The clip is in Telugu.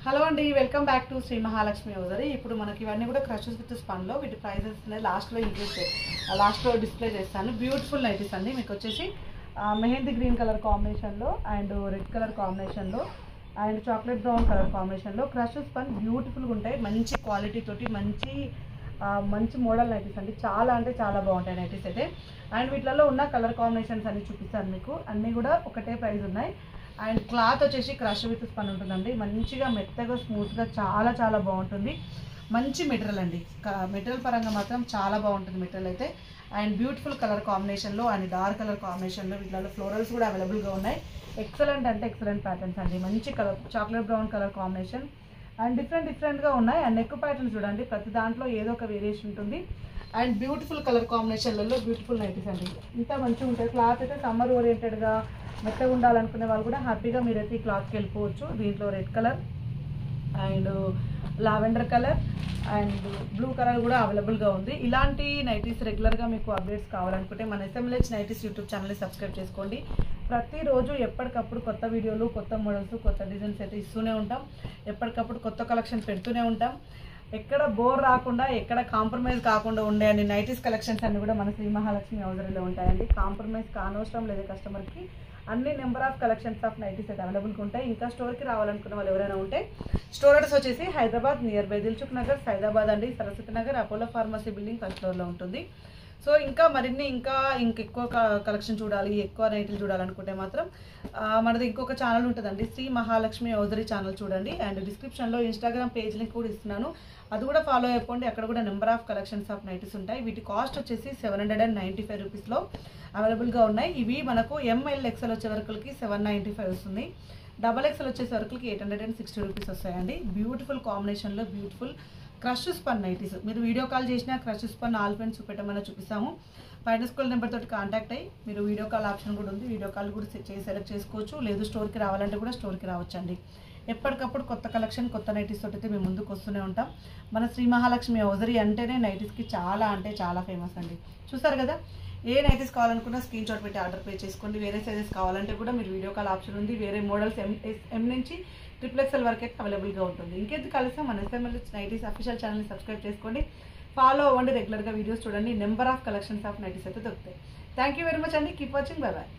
హలో అండి, welcome back to Shri Mahalakshmi hosiery. ఇప్పుడు మనకి ఇవన్నీ కూడా క్రషెస్ విత్ స్పన్లో వీటి ప్రైజెస్ లాస్ట్లో డిస్ప్లే చేస్తాను. బ్యూటిఫుల్ నైటీస్ అండి. మీకు వచ్చేసి మెహందీ గ్రీన్ కలర్ కాంబినేషన్లో అండ్ రెడ్ కలర్ కాంబినేషన్లో అండ్ చాక్లెట్ బ్రౌన్ కలర్ కాంబినేషన్లో క్రషెస్ స్పన్ బ్యూటిఫుల్గా ఉంటాయి. మంచి క్వాలిటీ తోటి మంచి మోడల్ నైటీస్ అండి. చాలా అంటే చాలా బాగుంటాయి నైటీస్ అయితే. అండ్ వీటిలో ఉన్న కలర్ కాంబినేషన్స్ అన్ని చూపిస్తాను మీకు. అన్నీ కూడా ఒకటే ప్రైస్ ఉన్నాయి. అండ్ క్లాత్ వచ్చేసి క్రష్ విత్ స్పన్ ఉంటుందండి. మంచిగా మెత్తగా స్మూత్గా చాలా చాలా బాగుంటుంది. మంచి మెటీరియల్ అండి. మెటీరియల్ పరంగా మాత్రం చాలా బాగుంటుంది మెటీరియల్ అయితే. అండ్ బ్యూటిఫుల్ కలర్ కాంబినేషన్లో అండ్ డార్క్ కలర్ కాంబినేషన్లో వీటిలో ఫ్లోరల్స్ కూడా అవైలబుల్గా ఉన్నాయి. ఎక్సలెంట్ అంటే ఎక్సలెంట్ ప్యాటర్న్స్ అండి. మంచి colour chocolate brown colour combination and డిఫరెంట్గా ఉన్నాయి. అండ్ నెక్ ప్యాటర్న్స్ చూడండి, ప్రతి దాంట్లో ఏదో ఒక వేరియేషన్ ఉంటుంది. అండ్ బ్యూటిఫుల్ కలర్ కాంబినేషన్లలో బ్యూటిఫుల్ నైటీస్ అండి. ఇంత మంచిగా ఉంటుంది. క్లాత్ అయితే సమ్మర్ ఓరియంటెడ్గా మెత్తగా ఉండాలనుకునే వాళ్ళు కూడా హ్యాపీగా మీరైతే ఈ క్లాత్కి వెళ్ళిపోవచ్చు. దీంట్లో red colour and lavender colour and blue colour కూడా అవైలబుల్గా ఉంది. ఇలాంటి నైటీస్ రెగ్యులర్గా మీకు అప్డేట్స్ కావాలనుకుంటే మన SMLH నైటీస్ యూట్యూబ్ ఛానల్ని సబ్స్క్రైబ్ చేసుకోండి. ప్రతిరోజు ఎప్పటికప్పుడు కొత్త వీడియోలు, కొత్త మోడల్స్, కొత్త డిజైన్స్ అయితే ఇస్తూనే ఉంటాం. ఎప్పటికప్పుడు కొత్త కలెక్షన్ పెడుతూనే ఉంటాం. ఎక్కడ బోర్ రాకుండా, ఎక్కడ కాంప్రమైజ్ కాకుండా ఉండే అన్ని నైటీస్ కలెక్షన్స్ అన్ని కూడా మన శ్రీ మహాలక్ష్మి హౌజరీలో ఉంటాయండి. కాంప్రమైజ్ కానవసరం లేదు కస్టమర్కి. అన్ని number of collections of nighties అయితే అవైలబుల్గా ఉంటాయి. ఇంకా స్టోర్కి రావాలనుకున్న వాళ్ళు ఎవరైనా ఉంటే స్టోర్ అడ్రస్ వచ్చేసి హైదరాబాద్ నియర్ బై దిల్సుఖ్ నగర్, సైదాబాద్ అండి. Saraswati Nagar Apollo pharmacy building first ఫ్లోర్లో ఉంటుంది. సో ఇంకా ఇంకెక్కువ కలెక్షన్ చూడాలి, ఎక్కువ నైటీలు చూడాలనుకుంటే మాత్రం మనది ఇంకొక ఛానల్ ఉంటుందండి, శ్రీ మహాలక్ష్మి హౌజరీ ఛానల్ చూడండి. అండ్ డిస్క్రిప్షన్లో ఇన్స్టాగ్రామ్ పేజ్ లింక్ కూడా ఇస్తున్నాను, అది కూడా ఫాలో అయిపోండి. అక్కడ కూడా number of collections of nighties ఉంటాయి. వీటి కాస్ట్ వచ్చేసి 795 రూపీస్లో అవైలబుల్గా ఉన్నాయి. ఇవి మనకు ML XL వచ్చే వరకులకి 795 వస్తుంది. XXL వచ్చేసే వరకులకి 860 రూపీస్ వస్తాయండి. బ్యూటిఫుల్ కాంబినేషన్లో బ్యూటిఫుల్ క్రష్ స్పన్ నైటీస్. మీరు వీడియో కాల్ చేసినా క్రష్ స్పన్ ఆల్ పెన్స్ చూపెట్టమని చూపిస్తాము. పైన స్కూల్ నెంబర్ తోటి కాంటాక్ట్ అయ్యి మీరు వీడియో కాల్ ఆప్షన్ కూడా ఉంది, వీడియో కాల్ కూడా సెలెక్ట్ చేసుకోవచ్చు. లేదు స్టోర్కి రావాలంటే కూడా స్టోర్కి రావచ్చండి. ఎప్పటికప్పుడు కొత్త కలెక్షన్, కొత్త నైటీస్ తోటి అయితే మేము ముందుకు వస్తూనే ఉంటాం. మన శ్రీ మహాలక్ష్మి హౌజరీ అంటేనే నైటీస్కి చాలా అంటే చాలా ఫేమస్ అండి. చూసారు కదా, ఏ నైటీస్ కావాలనుకున్నా స్క్రీన్ షాట్ పెట్టి ఆర్డర్ పే చేసుకోండి. వేరే సైజెస్ కావాలంటే కూడా మీరు వీడియో కాల్ ఆప్షన్ ఉంది. వేరే మోడల్స్ M నుంచి XXL వరకు అయితే అవైలబుల్గా ఉంటుంది. ఇంకెందుకు కలిసి మన SMLH నైటీస్ అఫీషియల్ ఛానల్ని సబ్స్క్రైబ్ చేసుకోండి, ఫాలో అవ్వండి, రెగ్యులర్గా వీడియోస్ చూడండి. Number of collections of nighties అయితే దొరుకుతాయి. థ్యాంక్ యూ వెరీ మచ్ అండి. Keep watching. Bye bye.